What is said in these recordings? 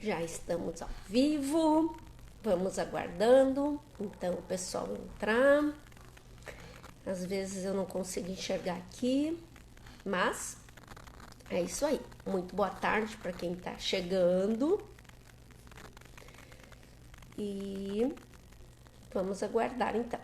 Já estamos ao vivo, vamos aguardando, então o pessoal entrar. Às vezes eu não consigo enxergar aqui, mas é isso aí. Muito boa tarde para quem está chegando. E vamos aguardar então.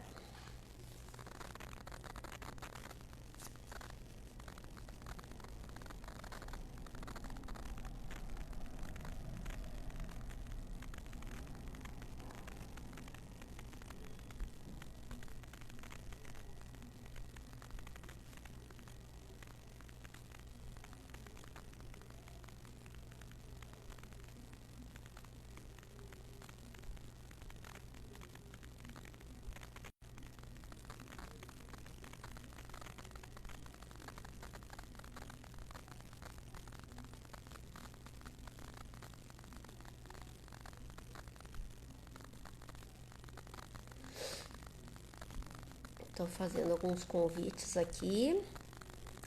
Estou fazendo alguns convites aqui,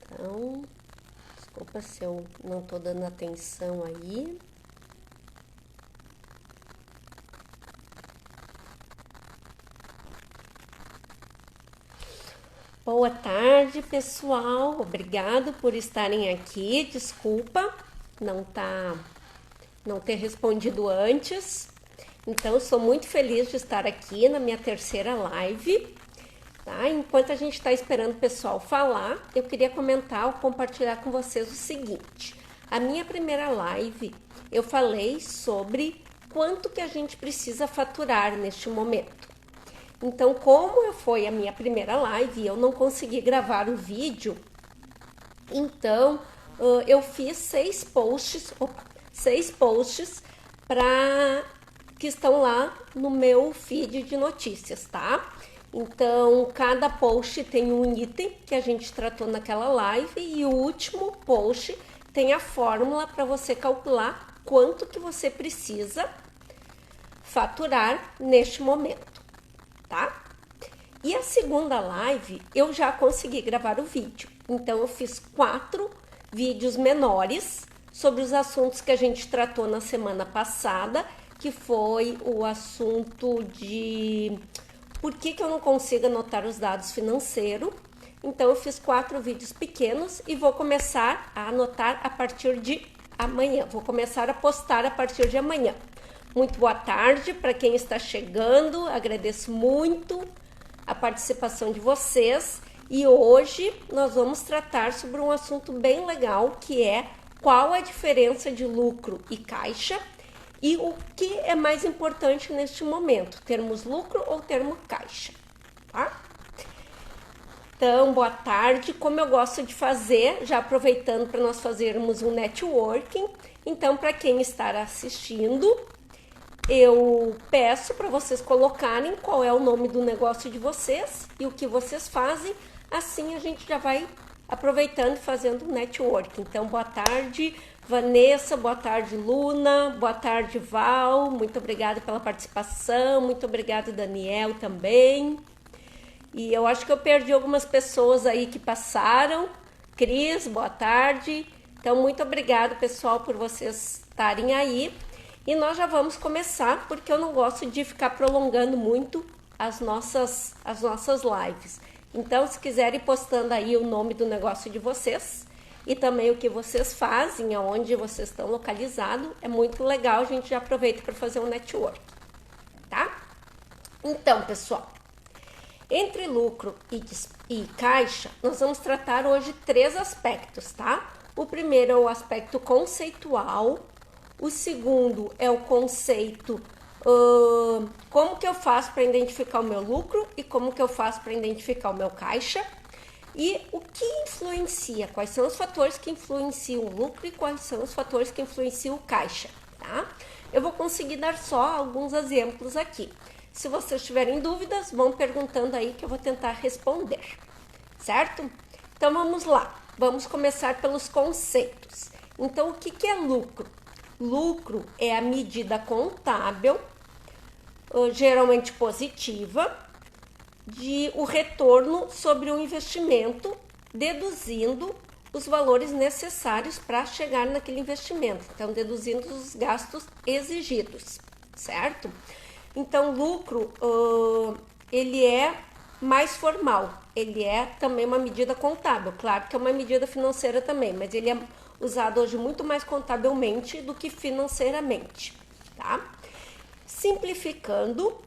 então, desculpa se eu não estou dando atenção aí. Boa tarde, pessoal, obrigado por estarem aqui, desculpa não ter respondido antes. Então, sou muito feliz de estar aqui na minha terceira live. Tá? Enquanto a gente está esperando o pessoal falar, eu queria comentar ou compartilhar com vocês o seguinte. A minha primeira live, eu falei sobre quanto que a gente precisa faturar neste momento. Então, como foi a minha primeira live e eu não consegui gravar o vídeo, então eu fiz 6 posts que estão lá no meu feed de notícias, tá? Então, cada post tem um item que a gente tratou naquela live e o último post tem a fórmula para você calcular quanto que você precisa faturar neste momento, tá? E a segunda live eu já consegui gravar o vídeo. Então, eu fiz 4 vídeos menores sobre os assuntos que a gente tratou na semana passada, que foi o assunto de por que eu não consigo anotar os dados financeiros. Então, eu fiz 4 vídeos pequenos e vou começar a anotar a partir de amanhã. Vou começar a postar a partir de amanhã. Muito boa tarde para quem está chegando. Agradeço muito a participação de vocês. E hoje nós vamos tratar sobre um assunto bem legal, que é qual a diferença de lucro e caixa. E o que é mais importante neste momento, termos lucro ou termos caixa, tá? Então, boa tarde. Como eu gosto de fazer, já aproveitando para nós fazermos um networking, então, para quem está assistindo, eu peço para vocês colocarem qual é o nome do negócio de vocês e o que vocês fazem, assim a gente já vai aproveitando e fazendo um networking. Então, boa tarde, Vanessa, boa tarde, Luna, boa tarde, Val, muito obrigada pela participação, muito obrigada, Daniel, também. E eu acho que eu perdi algumas pessoas aí que passaram. Cris, boa tarde. Então, muito obrigada, pessoal, por vocês estarem aí. E nós já vamos começar, porque eu não gosto de ficar prolongando muito as nossas lives. Então, se quiserem ir postando aí o nome do negócio de vocês e também o que vocês fazem, aonde vocês estão localizados, é muito legal, a gente já aproveita para fazer um network, tá? Então, pessoal, entre lucro e caixa, nós vamos tratar hoje 3 aspectos, tá? O primeiro é o aspecto conceitual, o segundo é o conceito, como que eu faço para identificar o meu lucro e como que eu faço para identificar o meu caixa. E o que influencia, quais são os fatores que influenciam o lucro e quais são os fatores que influenciam o caixa, tá? Eu vou conseguir dar só alguns exemplos aqui. Se vocês tiverem dúvidas, vão perguntando aí que eu vou tentar responder, certo? Então, vamos lá. Vamos começar pelos conceitos. Então, o que é lucro? Lucro é a medida contábil, geralmente positiva, de o retorno sobre o investimento, deduzindo os valores necessários para chegar naquele investimento. Então, deduzindo os gastos exigidos, certo? Então, lucro, ele é mais formal, ele é também uma medida contábil, claro que é uma medida financeira também, mas ele é usado hoje muito mais contabilmente do que financeiramente, tá? Simplificando,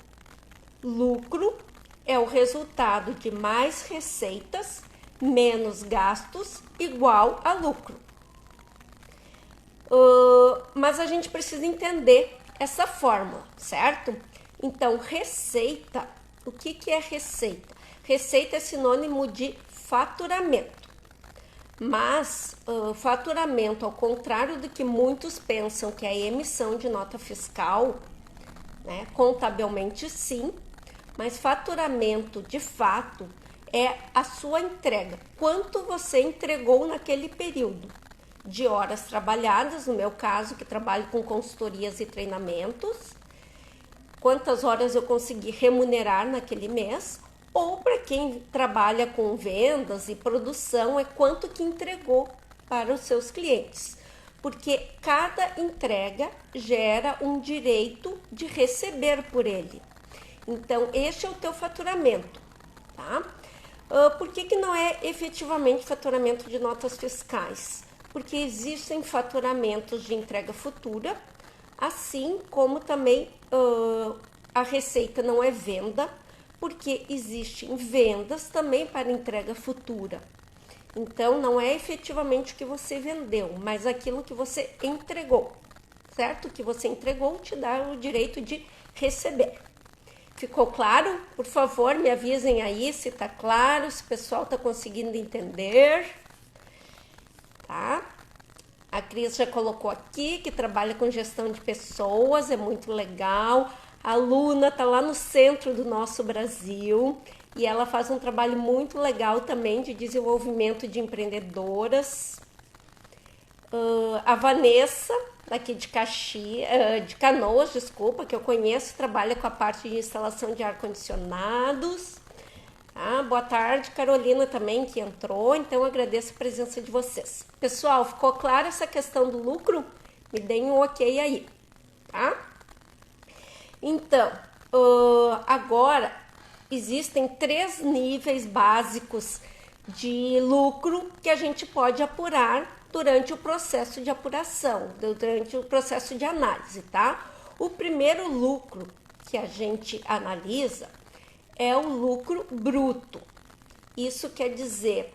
lucro é o resultado de mais receitas menos gastos igual a lucro. Mas a gente precisa entender essa fórmula, certo? Então, receita, o que é receita? Receita é sinônimo de faturamento. Mas faturamento, ao contrário do que muitos pensam que é a emissão de nota fiscal, né, contabilmente sim, mas faturamento de fato é a sua entrega. Quanto você entregou naquele período de horas trabalhadas, no meu caso, que trabalho com consultorias e treinamentos, quantas horas eu consegui remunerar naquele mês, ou para quem trabalha com vendas e produção, é quanto que entregou para os seus clientes. Porque cada entrega gera um direito de receber por ele. Então, este é o teu faturamento, tá? Por que não é efetivamente faturamento de notas fiscais? Porque existem faturamentos de entrega futura, assim como também a receita não é venda, porque existem vendas também para entrega futura. Então, não é efetivamente o que você vendeu, mas aquilo que você entregou, certo? O que você entregou te dá o direito de receber. Ficou claro? Por favor, me avisem aí se tá claro, se o pessoal tá conseguindo entender. Tá? A Cris já colocou aqui que trabalha com gestão de pessoas, é muito legal. A Luna tá lá no centro do nosso Brasil e ela faz um trabalho muito legal também de desenvolvimento de empreendedoras. A Vanessa, daqui de Canoas, desculpa, que eu conheço, trabalha com a parte de instalação de ar-condicionados. Ah, boa tarde, Carolina também, que entrou, então agradeço a presença de vocês. Pessoal, ficou clara essa questão do lucro? Me deem um ok aí, tá? Então, agora existem 3 níveis básicos de lucro que a gente pode apurar durante o processo de apuração, durante o processo de análise, tá? O primeiro lucro que a gente analisa é o lucro bruto. Isso quer dizer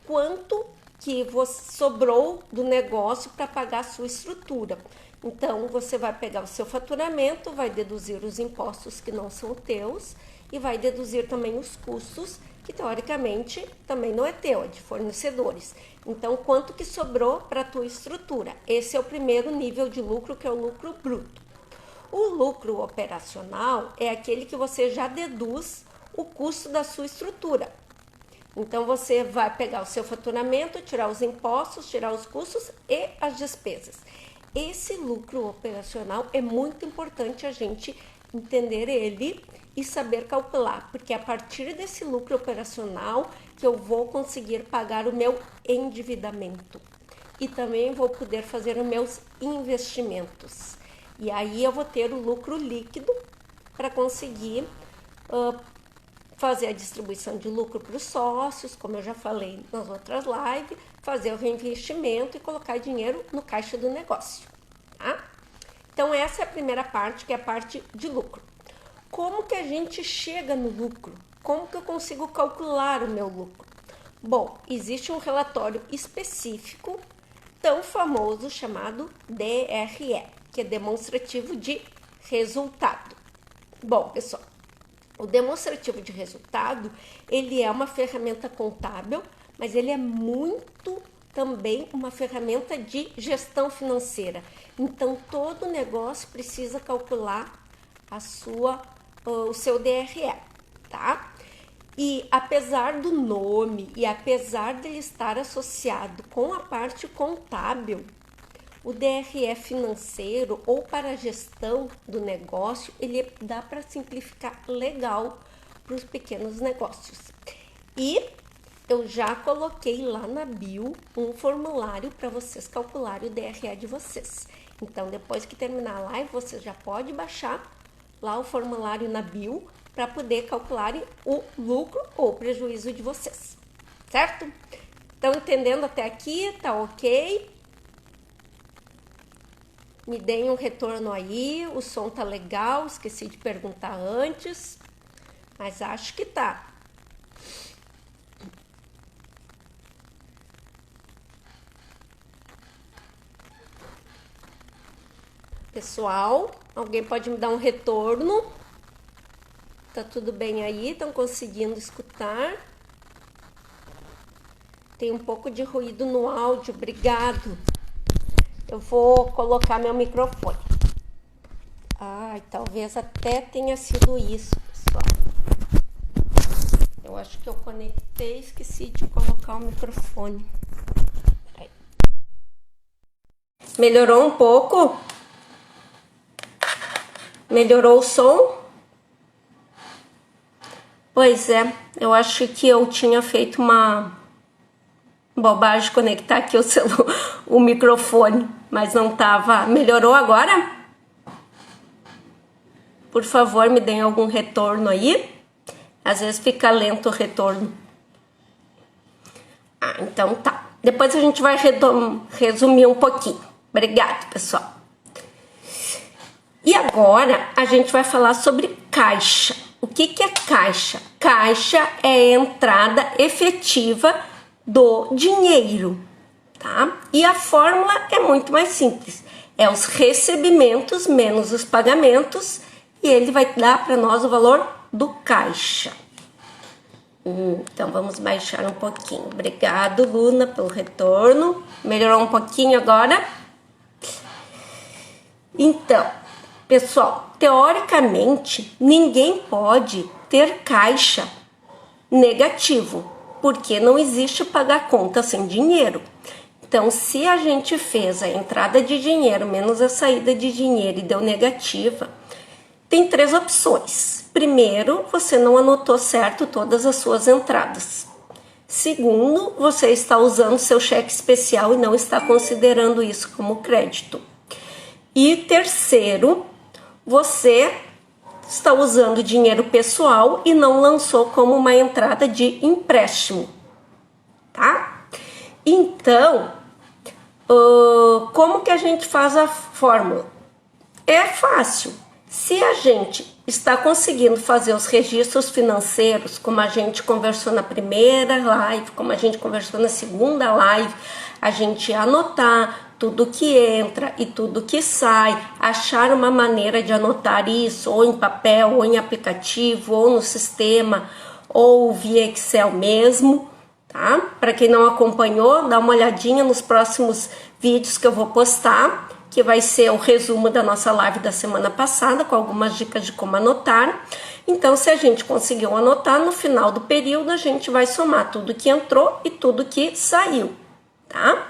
quanto que você sobrou do negócio para pagar a sua estrutura. Então, você vai pegar o seu faturamento, vai deduzir os impostos que não são teus e vai deduzir também os custos que, teoricamente, também não é teu, é de fornecedores. Então, quanto que sobrou para a tua estrutura? Esse é o primeiro nível de lucro, que é o lucro bruto. O lucro operacional é aquele que você já deduz o custo da sua estrutura. Então, você vai pegar o seu faturamento, tirar os impostos, tirar os custos e as despesas. Esse lucro operacional é muito importante a gente entender ele e saber calcular, porque é a partir desse lucro operacional que eu vou conseguir pagar o meu endividamento e também vou poder fazer os meus investimentos. E aí eu vou ter o lucro líquido para conseguir fazer a distribuição de lucro para os sócios, como eu já falei nas outras lives, fazer o reinvestimento e colocar dinheiro no caixa do negócio, tá? Então, essa é a primeira parte, que é a parte de lucro. Como que a gente chega no lucro? Como que eu consigo calcular o meu lucro? Bom, existe um relatório específico, tão famoso, chamado DRE, que é demonstrativo de resultado. Bom, pessoal, o demonstrativo de resultado, ele é uma ferramenta contábil, mas ele é muito também uma ferramenta de gestão financeira. Então, todo negócio precisa calcular o seu DRE, tá? E apesar do nome e apesar de ele estar associado com a parte contábil, o DRE financeiro ou para a gestão do negócio, ele dá para simplificar legal para os pequenos negócios. E eu já coloquei lá na bio um formulário para vocês calcularem o DRE de vocês. Então, depois que terminar a live, vocês já podem baixar lá o formulário na bio para poder calcular o lucro ou prejuízo de vocês, certo? Estão entendendo até aqui? Tá ok? Me deem um retorno aí, o som tá legal, esqueci de perguntar antes, mas acho que tá. Pessoal, alguém pode me dar um retorno? Tá tudo bem aí? Estão conseguindo escutar? Tem um pouco de ruído no áudio, obrigado. Eu vou colocar meu microfone. Ai, talvez até tenha sido isso, pessoal. Eu acho que eu conectei e esqueci de colocar o microfone. Aí. Melhorou um pouco? Melhorou o som? Pois é, eu acho que eu tinha feito uma bobagem de conectar aqui o microfone, mas não tava. Melhorou agora? Por favor, me deem algum retorno aí. Às vezes fica lento o retorno. Ah, então tá. Depois a gente vai resumir um pouquinho. Obrigado, pessoal. E agora a gente vai falar sobre caixa. O que é caixa? Caixa é a entrada efetiva do dinheiro, tá? E a fórmula é muito mais simples. É os recebimentos menos os pagamentos e ele vai dar para nós o valor do caixa. Então vamos baixar um pouquinho. Obrigado, Luna, pelo retorno. Melhorou um pouquinho agora? Então, pessoal, teoricamente, ninguém pode ter caixa negativo, porque não existe pagar conta sem dinheiro. Então, se a gente fez a entrada de dinheiro menos a saída de dinheiro e deu negativa, tem 3 opções. Primeiro, você não anotou certo todas as suas entradas. Segundo, você está usando seu cheque especial e não está considerando isso como crédito. E terceiro, você está usando dinheiro pessoal e não lançou como uma entrada de empréstimo, tá? Então, como que a gente faz a fórmula? É fácil. Se a gente está conseguindo fazer os registros financeiros, como a gente conversou na primeira live, como a gente conversou na segunda live, a gente anotar tudo que entra e tudo que sai, achar uma maneira de anotar isso, ou em papel, ou em aplicativo, ou no sistema, ou via Excel mesmo, tá? Para quem não acompanhou, dá uma olhadinha nos próximos vídeos que eu vou postar, que vai ser o resumo da nossa live da semana passada, com algumas dicas de como anotar. Então, se a gente conseguiu anotar, no final do período a gente vai somar tudo que entrou e tudo que saiu, tá?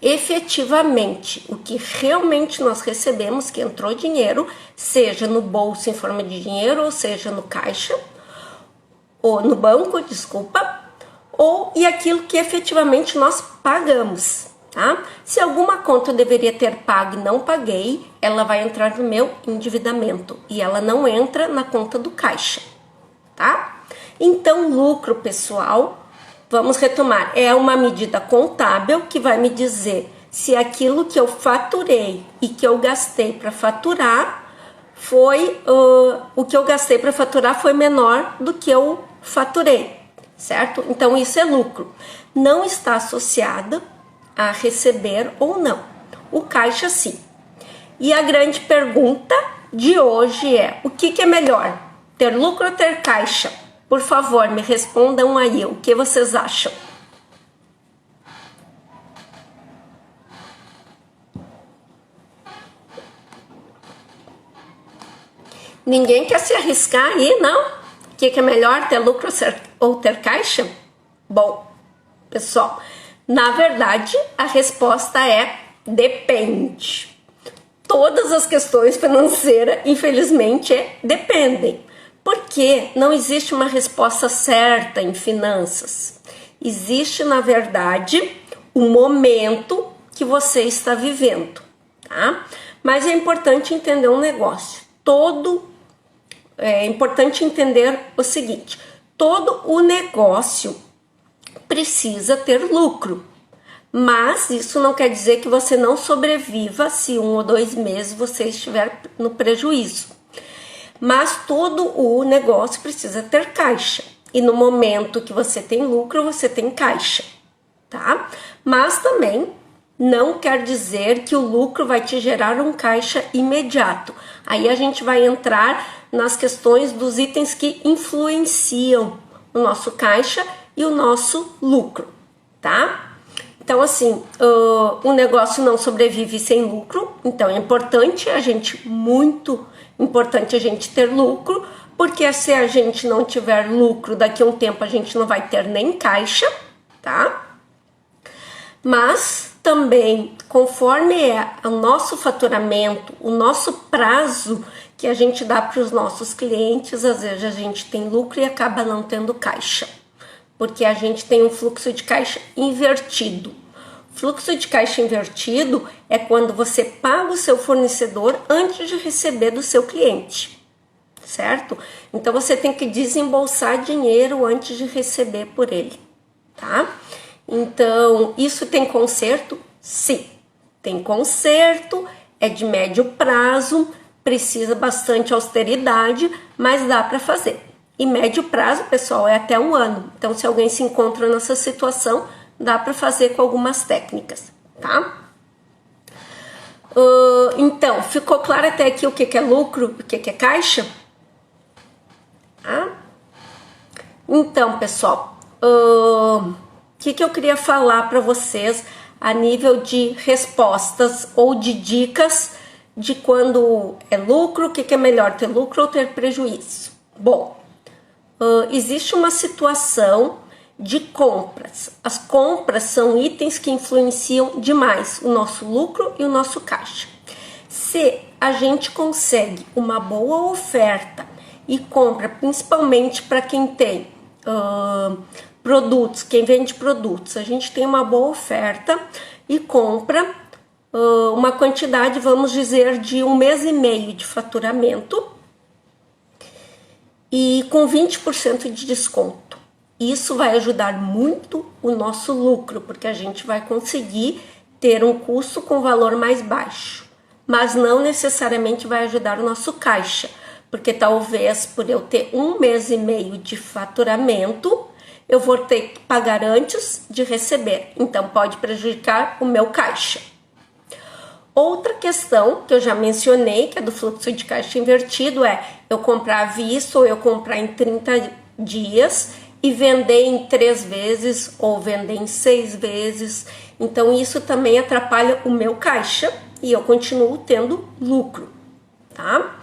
Efetivamente, o que realmente nós recebemos, que entrou dinheiro, seja no bolso em forma de dinheiro, ou seja no caixa, ou no banco, desculpa, e aquilo que efetivamente nós pagamos, tá? Se alguma conta eu deveria ter pago e não paguei, ela vai entrar no meu endividamento e ela não entra na conta do caixa, tá? Então, lucro, pessoal, vamos retomar, é uma medida contábil que vai me dizer se aquilo que eu faturei e que eu gastei para faturar foi, o que eu gastei para faturar foi menor do que eu faturei, certo? Então isso é lucro. Não está associado a receber ou não. O caixa sim. E a grande pergunta de hoje é, o que é melhor? Ter lucro ou ter caixa? Por favor, me respondam aí, o que vocês acham? Ninguém quer se arriscar aí, não? O que é melhor, ter lucro ou ter caixa? Bom, pessoal, na verdade, a resposta é depende. Todas as questões financeiras, infelizmente, dependem. Porque não existe uma resposta certa em finanças. Existe, na verdade, o momento que você está vivendo, tá? Mas é importante entender um negócio. É importante entender o seguinte: todo o negócio precisa ter lucro. Mas isso não quer dizer que você não sobreviva se 1 ou 2 meses você estiver no prejuízo. Mas todo o negócio precisa ter caixa. E no momento que você tem lucro, você tem caixa, tá? Mas também não quer dizer que o lucro vai te gerar um caixa imediato. Aí a gente vai entrar nas questões dos itens que influenciam o nosso caixa e o nosso lucro, tá? Então, assim, o negócio não sobrevive sem lucro, então é importante muito importante a gente ter lucro, porque se a gente não tiver lucro, daqui a um tempo a gente não vai ter nem caixa, tá? Mas também, conforme é o nosso faturamento, o nosso prazo que a gente dá para os nossos clientes, às vezes a gente tem lucro e acaba não tendo caixa, porque a gente tem um fluxo de caixa invertido. Fluxo de caixa invertido é quando você paga o seu fornecedor antes de receber do seu cliente, certo? Então você tem que desembolsar dinheiro antes de receber por ele, tá? Então, isso tem conserto? Sim, tem conserto, é de médio prazo, precisa bastante austeridade, mas dá para fazer. E médio prazo, pessoal, é até 1 ano. Então, se alguém se encontra nessa situação, dá para fazer com algumas técnicas, tá? Então, ficou claro até aqui o que é lucro, o que é caixa? Tá? Então, pessoal, o que eu queria falar para vocês a nível de respostas ou de dicas de quando é lucro, o que é melhor, ter lucro ou ter prejuízo? Bom, existe uma situação de compras. As compras são itens que influenciam demais o nosso lucro e o nosso caixa. Se a gente consegue uma boa oferta e compra, principalmente para quem tem produtos, quem vende produtos, a gente tem uma boa oferta e compra uma quantidade, vamos dizer, de 1 mês e meio de faturamento e com 20% de desconto. Isso vai ajudar muito o nosso lucro, porque a gente vai conseguir ter um custo com valor mais baixo, mas não necessariamente vai ajudar o nosso caixa, porque talvez por eu ter 1 mês e meio de faturamento, eu vou ter que pagar antes de receber, então pode prejudicar o meu caixa. Outra questão que eu já mencionei, que é do fluxo de caixa invertido, é eu comprar à vista ou eu comprar em 30 dias e vender em 3 vezes ou vender em 6 vezes. Então isso também atrapalha o meu caixa e eu continuo tendo lucro, tá?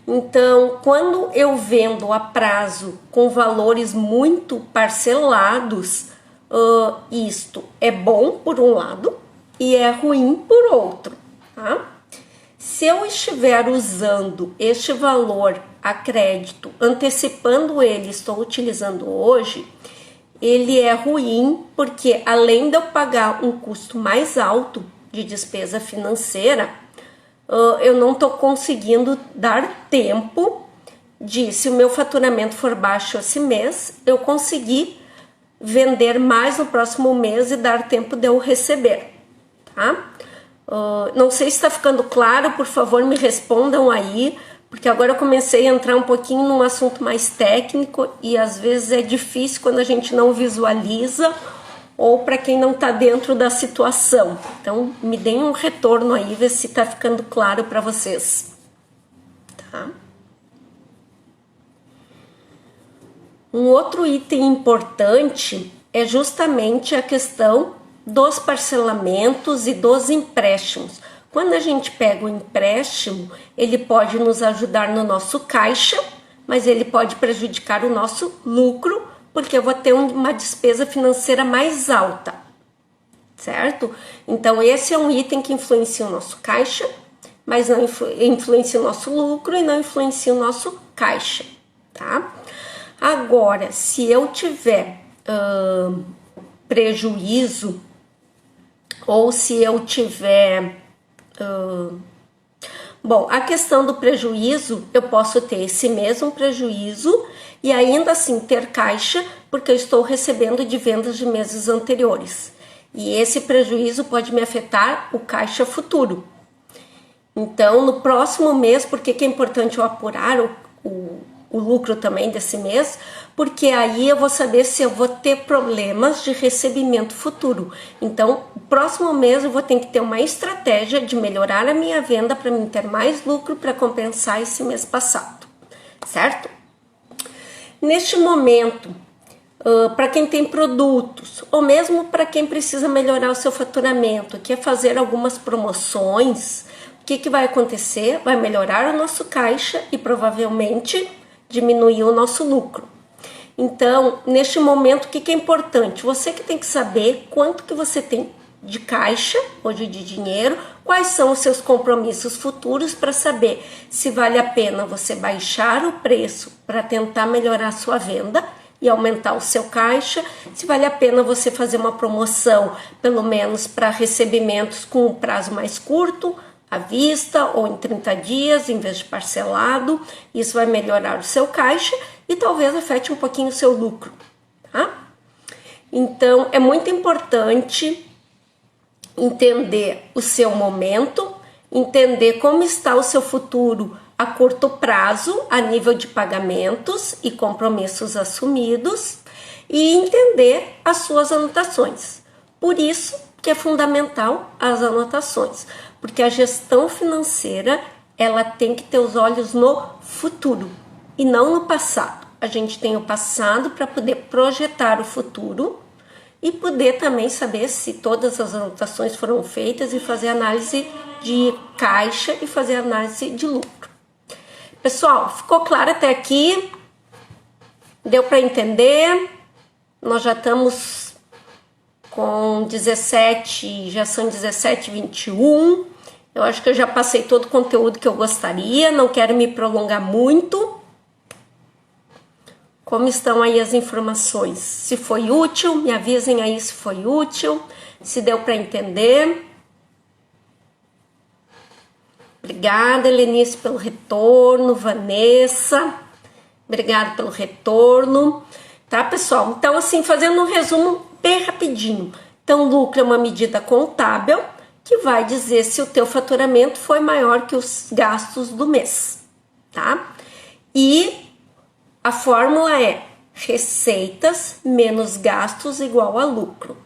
Então, quando eu vendo a prazo com valores muito parcelados, isto é bom por um lado e é ruim por outro, tá? Se eu estiver usando este valor a crédito, antecipando ele, estou utilizando hoje, ele é ruim porque além de eu pagar um custo mais alto de despesa financeira, eu não estou conseguindo dar tempo de, se o meu faturamento for baixo esse mês, eu conseguir vender mais no próximo mês e dar tempo de eu receber, tá? Não sei se está ficando claro, por favor me respondam aí, porque agora eu comecei a entrar um pouquinho num assunto mais técnico e às vezes é difícil quando a gente não visualiza ou para quem não está dentro da situação. Então, me deem um retorno aí, ver se está ficando claro para vocês. Tá? Um outro item importante é justamente a questão dos parcelamentos e dos empréstimos. Quando a gente pega o empréstimo, ele pode nos ajudar no nosso caixa, mas ele pode prejudicar o nosso lucro, porque eu vou ter uma despesa financeira mais alta, certo? Então, esse é um item que influencia o nosso caixa, mas não influencia o nosso lucro e não influencia o nosso caixa, tá? Agora, se eu tiver prejuízo, ou se eu tiver... Bom, a questão do prejuízo, eu posso ter esse mesmo prejuízo e ainda assim ter caixa, porque eu estou recebendo de vendas de meses anteriores. E esse prejuízo pode me afetar o caixa futuro. Então, no próximo mês, por que é importante eu apurar o lucro também desse mês? Porque aí eu vou saber se eu vou ter problemas de recebimento futuro. Então, o próximo mês eu vou ter que ter uma estratégia de melhorar a minha venda para mim ter mais lucro para compensar esse mês passado, certo? Neste momento, para quem tem produtos, ou mesmo para quem precisa melhorar o seu faturamento, quer fazer algumas promoções, o que vai acontecer? Vai melhorar o nosso caixa e provavelmente diminuir o nosso lucro. Então, neste momento, o que é importante? Você que tem que saber quanto que você tem de caixa, hoje de dinheiro, quais são os seus compromissos futuros para saber se vale a pena você baixar o preço para tentar melhorar a sua venda e aumentar o seu caixa, se vale a pena você fazer uma promoção, pelo menos para recebimentos com um prazo mais curto, à vista ou em 30 dias, em vez de parcelado. Isso vai melhorar o seu caixa e talvez afete um pouquinho o seu lucro, tá? Então, é muito importante entender o seu momento, entender como está o seu futuro a curto prazo, a nível de pagamentos e compromissos assumidos, e entender as suas anotações. Por isso que é fundamental as anotações, porque a gestão financeira, ela tem que ter os olhos no futuro e não no passado. A gente tem o passado para poder projetar o futuro e poder também saber se todas as anotações foram feitas e fazer análise de caixa e fazer análise de lucro. Pessoal, ficou claro até aqui? Deu para entender? Nós já estamos com 17, já são 17h21. Eu acho que eu já passei todo o conteúdo que eu gostaria, não quero me prolongar muito. Como estão aí as informações? Se foi útil, me avisem aí se foi útil, se deu para entender. Obrigada, Helenice, pelo retorno. Vanessa, obrigada pelo retorno. Tá, pessoal? Então, assim, fazendo um resumo bem rapidinho. Então, lucro é uma medida contábil que vai dizer se o teu faturamento foi maior que os gastos do mês, tá? E a fórmula é receitas menos gastos igual a lucro,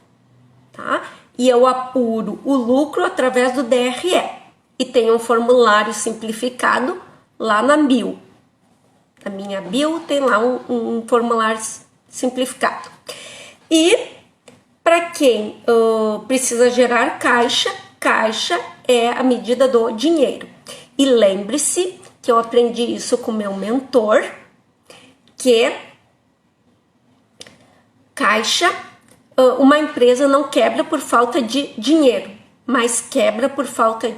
tá? E eu apuro o lucro através do DRE. E tem um formulário simplificado lá na bio. Na minha bio tem lá um formulário simplificado. E para quem precisa gerar caixa, caixa é a medida do dinheiro. E lembre-se que eu aprendi isso com meu mentor, que caixa, uma empresa não quebra por falta de dinheiro, mas quebra por falta...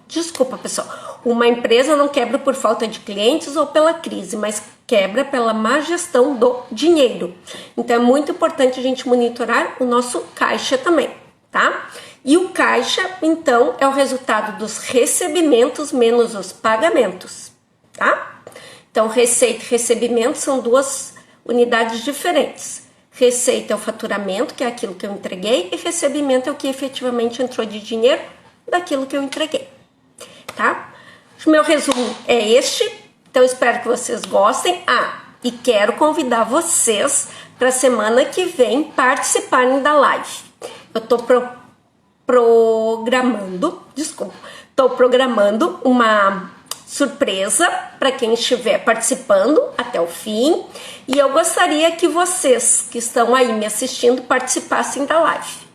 desculpa, pessoal. Uma empresa não quebra por falta de clientes ou pela crise, mas quebra pela má gestão do dinheiro. Então, é muito importante a gente monitorar o nosso caixa também, tá? E o caixa, então, é o resultado dos recebimentos menos os pagamentos, tá? Então, receita e recebimento são duas unidades diferentes. Receita é o faturamento, que é aquilo que eu entreguei, e recebimento é o que efetivamente entrou de dinheiro daquilo que eu entreguei, tá? O meu resumo é este, então espero que vocês gostem. E quero convidar vocês para a semana que vem participarem da live. Eu tô programando uma surpresa para quem estiver participando até o fim, e eu gostaria que vocês que estão aí me assistindo participassem da live,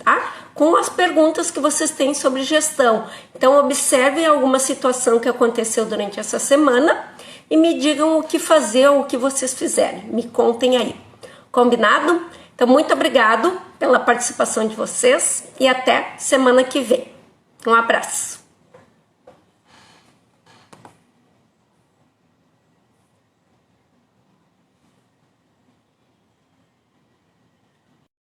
tá? Com as perguntas que vocês têm sobre gestão. Então, observem alguma situação que aconteceu durante essa semana e me digam o que fazer ou o que vocês fizerem. Me contem aí. Combinado? Então, muito obrigado pela participação de vocês e até semana que vem. Um abraço.